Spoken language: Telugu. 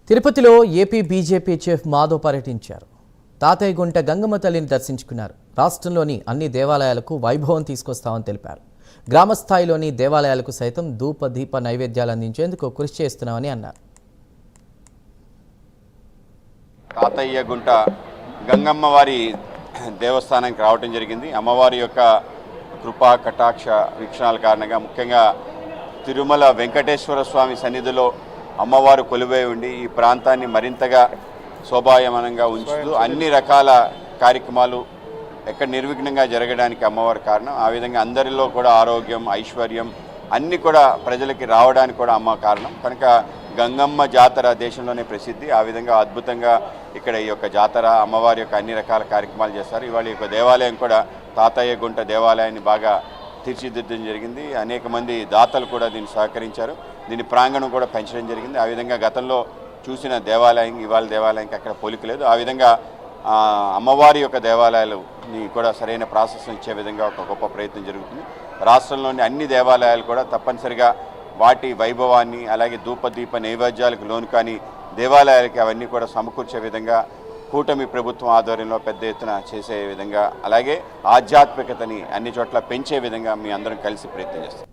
తిరుపతిలో ఏపీ బీజేపీ చీఫ్ మాధవ్ పర్యటించారు. తాతయ్యగుంట గంగమ్మ తల్లిని దర్శించుకున్నారు. రాష్ట్రంలోని అన్ని దేవాలయాలకు వైభవం తీసుకొస్తామని తెలిపారు. గ్రామస్థాయిలోని దేవాలయాలకు సైతం ధూప దీప నైవేద్యాలు అందించేందుకు కృషి చేస్తున్నామని అన్నారు. తాతయ్యగుంట గంగమ్మ వారి దేవస్థానానికి రావడం జరిగింది. అమ్మవారి యొక్క కృపా కటాక్ష వీక్షణాల కారణంగా ముఖ్యంగా తిరుమల వెంకటేశ్వర స్వామి సన్నిధిలో అమ్మవారు కొలువై ఉండి ఈ ప్రాంతాన్ని మరింతగా శోభాయమానంగా ఉంచుతూ అన్ని రకాల కార్యక్రమాలు ఎక్కడ నిర్విఘ్నంగా జరగడానికి అమ్మవారి కారణం. ఆ విధంగా అందరిలో కూడా ఆరోగ్యం ఐశ్వర్యం అన్నీ కూడా ప్రజలకి రావడానికి కూడా అమ్మ కారణం. కనుక గంగమ్మ జాతర దేశంలోనే ప్రసిద్ధి. ఆ విధంగా అద్భుతంగా ఇక్కడ ఈ యొక్క జాతర అమ్మవారి యొక్క అన్ని రకాల కార్యక్రమాలు చేస్తారు. ఇవాళ ఈ యొక్క దేవాలయం కూడా తాతయ్యగుంట దేవాలయాన్ని బాగా తీర్చిదిద్దడం జరిగింది. అనేక మంది దాతలు కూడా దీన్ని సహకరించారు. దీని ప్రాంగణం కూడా పెంచడం జరిగింది. ఆ విధంగా గతంలో చూసిన దేవాలయం ఇవాళ దేవాలయానికి అక్కడ పోలిక లేదు. ఆ విధంగా అమ్మవారి యొక్క దేవాలయాలని కూడా సరైన ప్రాశస్త్యం ఇచ్చే విధంగా ఒక గొప్ప ప్రయత్నం జరుగుతుంది. రాష్ట్రంలోని అన్ని దేవాలయాలు కూడా తప్పనిసరిగా వాటి వైభవాన్ని అలాగే ధూపదీప నైవేద్యాలకు లోను కానీ దేవాలయాలకి అవన్నీ కూడా సమకూర్చే విధంగా కూటమి ప్రభుత్వం ఆధ్వర్యంలో పెద్ద ఎత్తున చేసే విధంగా అలాగే ఆధ్యాత్మికతని అన్ని చోట్ల పెంచే విధంగా మీ అందరం కలిసి ప్రయత్నం చేస్తాం.